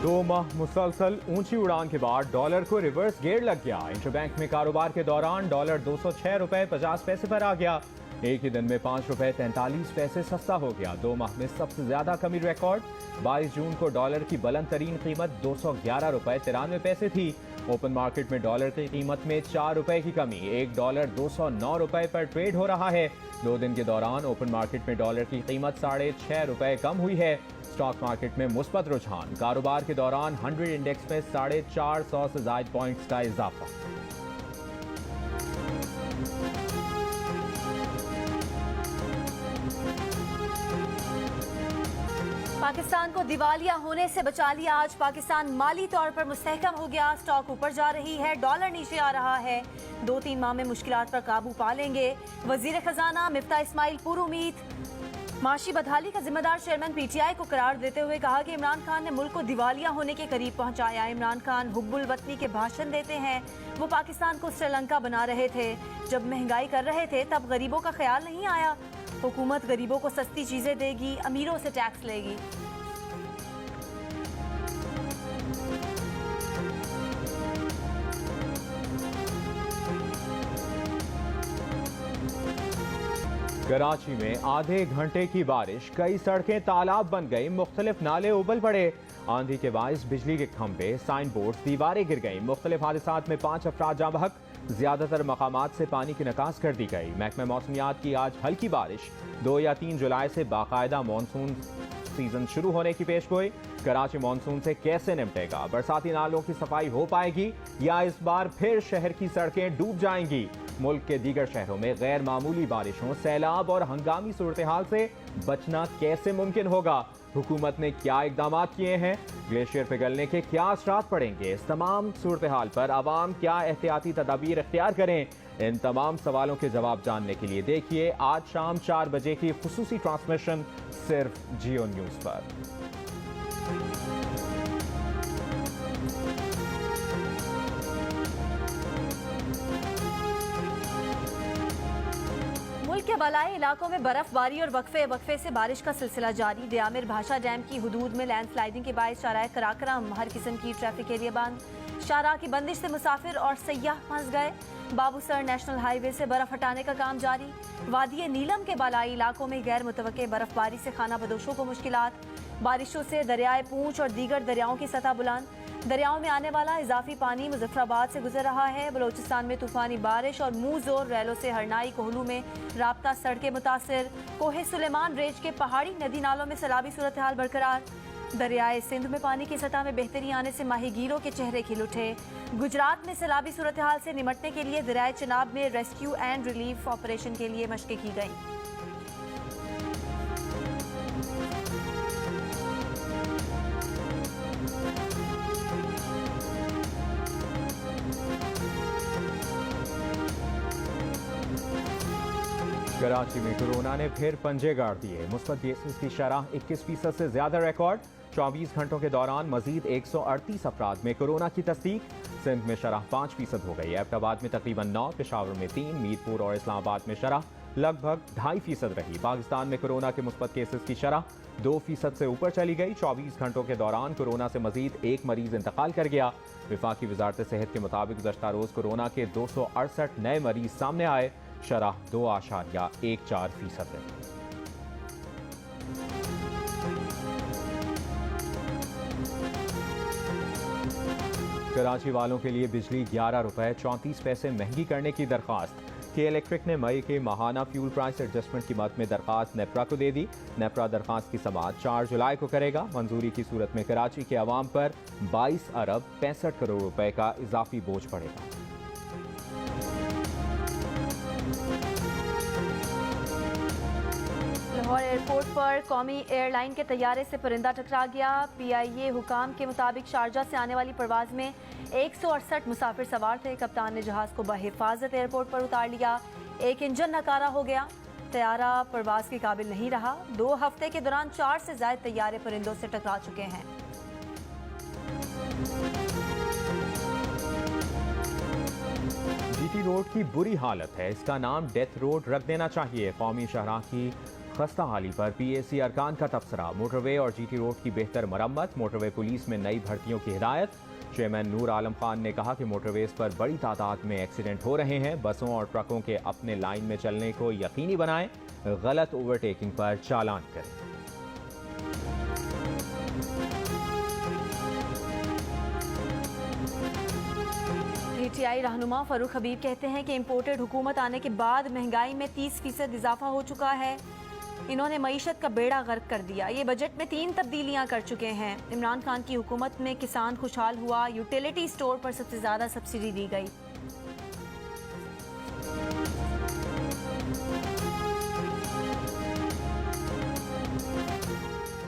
2 माह मुसलसल ऊंची उड़ान के बाद डॉलर को रिवर्स गेयर लग गया। इंटरबैंक में कारोबार के दौरान डॉलर 206 रुपए 50 पैसे पर आ गया। एक ही दिन में 5 रुपए 43 पैसे सस्ता हो गया। 2 माह में सबसे ज्यादा कमी रिकॉर्ड 22 जून को डॉलर की बुलंद तरीन कीमत 211 रुपए 93 पैसे थी। ओपन मार्केट में डॉलर की कीमत में 4 रुपए की कमी, $1 209 रुपए पर ट्रेड हो रहा है। 2 दिन के दौरान ओपन मार्केट में डॉलर की कीमत 6.5 रुपए कम हुई है। स्टॉक मार्केट में मुस्बत रुझान, कारोबार के दौरान 100 इंडेक्स में 450 से ज्यादा पॉइंट्स का इजाफा। पाकिस्तान को दिवालिया होने से बचा लिया। आज पाकिस्तान माली तौर पर मुस्तहकम हो गया। स्टॉक ऊपर जा रही है, डॉलर नीचे आ रहा है। 2-3 माह में मुश्किलात पर काबू पा लेंगे। वजीर खजाना मिफ्ता इस्माइल पुरुमीद माशी बदहाली का जिम्मेदार चेयरमैन पीटीआई को करार देते हुए कहा कि इमरान खान ने मुल्क को दिवालिया होने के करीब पहुंचाया। इमरान खान हुब्बुल वतनी के भाषण देते हैं। वो पाकिस्तान को श्रीलंका बना रहे थे। जब महंगाई कर रहे थे तब गरीबों का ख्याल नहीं आया। हुकूमत गरीबों को सस्ती चीजें देगी, अमीरों से टैक्स लेगी। कराची में आधे घंटे की बारिश, कई सड़कें तालाब बन गई, मुख्तलिफ नाले उबल पड़े। आंधी के बायस बिजली के खंभे, साइन बोर्ड, दीवारें गिर गईं। मुख्तलिफ हादसात में 5 अफराद जाँ बहक, ज्यादातर मकामात से पानी की निकास कर दी गई। महकमा मौसमियात की आज हल्की बारिश, 2 या 3 जुलाई से बाकायदा मानसून सीजन शुरू होने की पेशगोई। कराची मानसून से कैसे निपटेगा? बरसाती नालों की सफाई हो पाएगी या इस बार फिर शहर की सड़कें डूब जाएंगी? मुल्क के दीगर शहरों में गैर मामूली बारिशों, सैलाब और हंगामी सूरत हाल से बचना कैसे मुमकिन होगा? हुकूमत ने क्या इकदाम किए हैं? ग्लेशियर पिघलने के क्या असरात पड़ेंगे? इस तमाम सूरत हाल पर आवाम क्या एहतियाती तदाबीर इख्तियार करें? इन तमाम सवालों के जवाब जानने के लिए देखिए आज शाम 4 बजे की खुसूसी ट्रांसमिशन सिर्फ जियो न्यूज पर। मुल्क के बलाई इलाकों में बर्फबारी और वक्फे से बारिश का सिलसिला जारी। दयामिर भाषा डैम की हुदूद में लैंडस्लाइडिंग के बाद शाहराह कराकरम हर किस्म की ट्रैफिक एरिया बंद। शाहराह की बंदिश से मुसाफिर और सयाह फंस गए। बाबूसर नेशनल हाईवे से बर्फ हटाने का काम जारी। वादी नीलम के बलाई इलाकों में गैर मुतवक्के बर्फबारी से खाना बदोशों को मुश्किलात। बारिशों से दरियाए पूंछ और दीगर दरियाओं की सतह बुलंद। दरियाओं में आने वाला इजाफी पानी मुजफ्फराबाद से गुजर रहा है। बलोचिस्तान में तूफानी बारिश और मुंह जोर रैलों से हरनाई कोहलू में राब्ता सड़कें मुतासिर। कोहे सुलेमान रेंज के पहाड़ी नदी नालों में सैलाबी सूरत हाल बरकरार। दरियाए सिंध में पानी की सतह में बेहतरी आने से माहीगीरों के चेहरे खिल उठे। गुजरात में सैलाबी सूरत हाल से निमटने के लिए दरियाए चिनाब में रेस्क्यू एंड रिलीफ ऑपरेशन के लिए मशकें की गईं। कराची में कोरोना ने फिर पंजे गाड़ दिए। मुस्बत केसेस की शरह 21% से ज्यादा रिकॉर्ड। 24 घंटों के दौरान मजीद 138 अफराद में कोरोना की तस्दीक। सिंध में शरह 5% हो गई। एबटाबाद में तकरीबन 9, पेशावर में 3, मीरपुर और इस्लामाबाद में शरह लगभग 2.5% रही। पाकिस्तान में कोरोना के मुस्बत केसेस की शरह 2% से ऊपर चली गई। 24 घंटों के दौरान कोरोना से मजीद 1 मरीज इंतकाल कर गया। वफाकी वजारत सेहत के मुताबिक गुज़श्ता रोज कोरोना के 268 नए मरीज सामने आए। शरह 2.14% रही। कराची वालों के लिए बिजली 11 रुपए 34 पैसे महंगी करने की दरख्वास्त। के इलेक्ट्रिक ने मई के माहाना फ्यूल प्राइस एडजस्टमेंट की मद में दरख्वास्त नेपरा को दे दी। नेपरा दरख्वास्त की समाअत 4 जुलाई को करेगा। मंजूरी की सूरत में कराची के अवाम पर 22 अरब 65 करोड़ रुपए का इजाफी बोझ पड़ेगा। लाहौर एयरपोर्ट पर कौमी एयरलाइन के तैयारे से परिंदा टकरा गया। PIA हुकाम के मुताबिक शारजा से आने वाली परवाज में 168 मुसाफिर सवार थे। कप्तान ने जहाज को बहिफाजत एयरपोर्ट पर उतार लिया। एक इंजन नकारा हो गया। तैयारा परवाज के काबिल नहीं रहा। 2 हफ्ते के दौरान 4 से ज्यादा तैयारे परिंदों से टकरा चुके हैं। GT रोड की बुरी हालत है। इसका नाम डेथ रोड रख देना चाहिए। कौमी शाहराह की खस्ता हाली पर PAC अरकान का तबसरा। मोटरवे और GT रोड की बेहतर मरम्मत, मोटरवे पुलिस में नई भर्तियों की हिदायत। चेयरमैन नूर आलम खान ने कहा कि मोटरवेज पर बड़ी तादाद में एक्सीडेंट हो रहे हैं, बसों और ट्रकों के अपने लाइन में चलने को यकीनी बनाएं, गलत ओवरटेकिंग पर चालान करें। PTI रहनुमा फरूख हबीब कहते हैं कि इम्पोर्टेड हुकूमत आने के बाद महंगाई में 30% इजाफा हो चुका है। इन्होंने मईशत का बेड़ा गर्क कर दिया। ये बजट में 3 तब्दीलियां कर चुके हैं। इमरान खान की हुकूमत में किसान खुशहाल हुआ, यूटिलिटी स्टोर पर सबसे ज़्यादा सब्सिडी दी गई।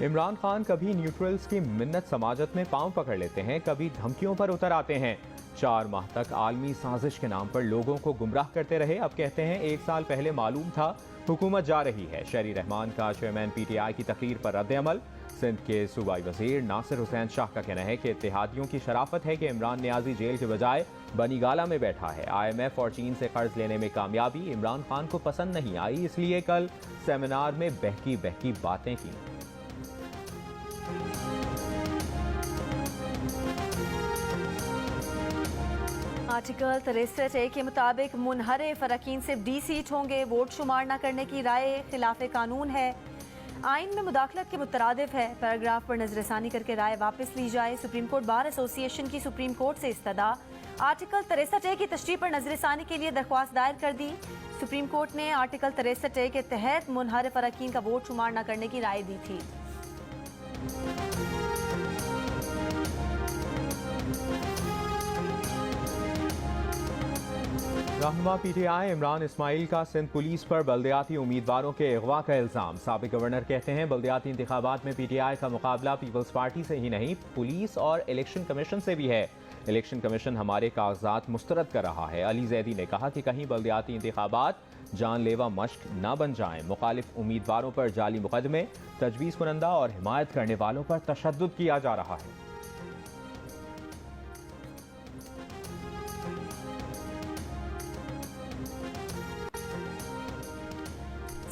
इमरान खान कभी न्यूट्रल्स की मिन्नत समाजत में पांव पकड़ लेते हैं, कभी धमकियों पर उतर आते हैं। 4 माह तक आलमी साजिश के नाम पर लोगों को गुमराह करते रहे। अब कहते हैं 1 साल पहले मालूम था हुकूमत जा रही है। शहरी रहमान का चेयरमैन PTI की तकरीर पर रद्द-ए-अमल। सिंध के सूबाई वजीर नासिर हुसैन शाह का कहना है कि इत्तेहादियों की शराफत है कि इमरान नियाजी जेल के बजाय बनीगाला में बैठा है। IMF और चीन से कर्ज लेने में कामयाबी इमरान खान को पसंद नहीं आई, इसलिए कल सेमिनार में बहकी बहकी बातें की। आर्टिकल 63A के मुताबिक मुनहरिफ अरकान सिर्फ D सीट होंगे। वोट शुमार न करने की राय खिलाफ कानून है, आइन में मुदाखलत के मुतरादिफ है। पैराग्राफ पर नजरसानी करके राय वापस ली जाए। सुप्रीम कोर्ट बार एसोसिएशन की सुप्रीम कोर्ट से इस्तदा। आर्टिकल 63A की तशरीह पर नजरसानी के लिए दरख्वास्त दायर कर दी। सुप्रीम कोर्ट ने आर्टिकल 63A के तहत मुनहरिफ अरकान का वोट शुमार न करने की राय दी थी। रहनुमा PTI इमरान इस्माइल का सिंध पुलिस पर बल्दियाती उम्मीदवारों के अगवा का इल्जाम। साबिक गवर्नर कहते हैं बल्दियाती इंतखाबात में PTI का मुकाबला पीपल्स पार्टी से ही नहीं, पुलिस और इलेक्शन कमीशन से भी है। इलेक्शन कमीशन हमारे कागजात मुस्तरद कर रहा है। अली जैदी ने कहा कि कहीं बल्दियाती इंतखाबात जानलेवा मश्क न बन जाएं। मुखालिफ उम्मीदवारों पर जाली मुकदमे, तजवीज़ कुनंदा और हिमायत करने वालों पर तशद्दुद किया जा रहा है।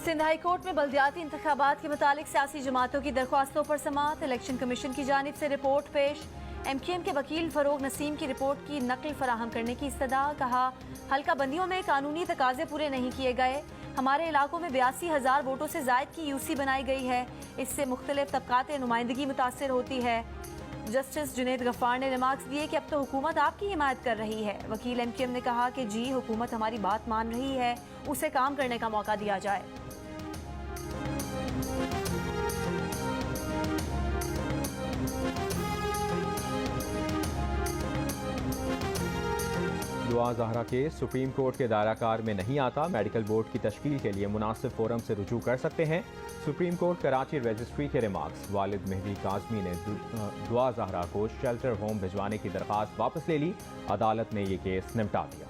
सिंध हाई कोर्ट में बल्दियाती इंतखाबात के मुतालिक सियासी जमातों की दरख्वास्तों पर समाअत। इलेक्शन कमीशन की जानिब से रिपोर्ट पेश। MQM के वकील फरोग नसीम की रिपोर्ट की नकल फराहम करने की इस्तदा। कहा हल्का बंदियों में कानूनी तकाजे पूरे नहीं किए गए। हमारे इलाकों में 82,000 वोटों से जायद की UC बनाई गई है। इससे मुख्तलिफ तबकात नुमाइंदगी मुतासर होती है। जस्टिस जुनेद गफ्फार ने रिमार्क्स दिए कि अब तो हुकूमत आपकी हिमायत कर रही है। वकील MQM ने कहा कि जी हुकूमत हमारी बात मान रही है, उसे काम करने का मौका दिया जाए। दुआ ज़हरा केस सुप्रीम कोर्ट के दायराकार में नहीं आता। मेडिकल बोर्ड की तश्कील के लिए मुनासिब फोरम से रुजू कर सकते हैं। सुप्रीम कोर्ट कराची रजिस्ट्री के रिमार्क्स। वालिद मेहदी काज़मी ने दुआ ज़हरा को शेल्टर होम भिजवाने की दरख्वास्त वापस ले ली। अदालत ने ये केस निपटा दिया।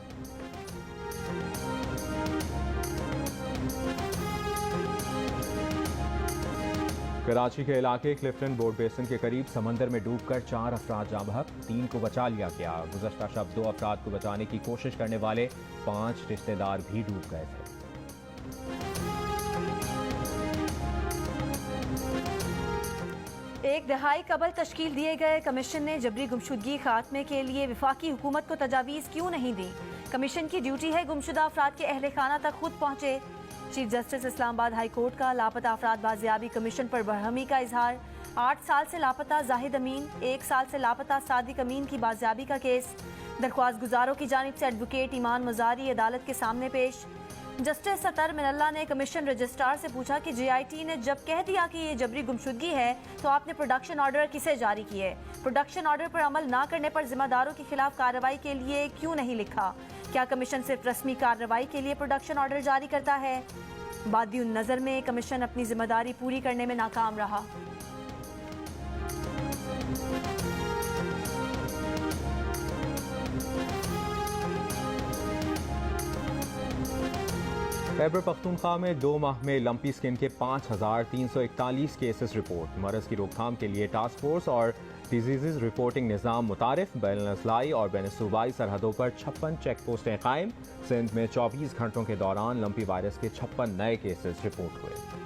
कराची के इलाके क्लिफ्टन बोर्ड बेसन के करीब समंदर में डूबकर 4 अफराद जाँ बहक, 3 को बचा लिया गया। गुज़श्ता शब 2 अफराद को बचाने की कोशिश करने वाले 5 रिश्तेदार भी डूब गए थे। एक दहाई कबल तश्कील दिए गए कमीशन ने जबरी गुमशुदगी खात्मे के लिए वफाकी हुकूमत को तजावीज़ क्यों नहीं दी। कमीशन की ड्यूटी है गुमशुदा अफराद के अहले खाना तक खुद पहुँचे। Chief justice Islamabad high court का लापता अफराद बाजियाबी कमीशन पर बरहमी का इजहार। 8 साल से लापता जाहिद अमीन, 1 साल से लापता सादिक अमीन की बाजियाबी का केस। दरख्वास्त गुजारों की जानिब से एडवोकेट ईमान मजारी अदालत के सामने पेश। जस्टिस सतर मिनल्ला ने कमीशन रजिस्ट्रार से पूछा कि JIT ने जब कह दिया कि ये जबरी गुमशुदगी है तो आपने प्रोडक्शन ऑर्डर किसे जारी किए। प्रोडक्शन ऑर्डर पर अमल ना करने पर जिम्मेदारों के खिलाफ कार्रवाई के लिए क्यों नहीं लिखा। क्या कमीशन सिर्फ रस्मी कार्रवाई के लिए प्रोडक्शन ऑर्डर जारी करता है। बादिउन नज़र में कमीशन अपनी जिम्मेदारी पूरी करने में नाकाम रहा। खैबर पख्तूनख्वा में 2 माह में लंपी स्किन के 5,341 केसेस रिपोर्ट। मरज़ की रोकथाम के लिए टास्क फोर्स और डिजीज़ रिपोर्टिंग निज़ाम मुतारिफ। बैन अज़लाई और बैन सूबाई सरहदों पर 56 चेक पोस्टें कायम। सिंध में 24 घंटों के दौरान लंपी वायरस के 56 नए केसेस रिपोर्ट हुए।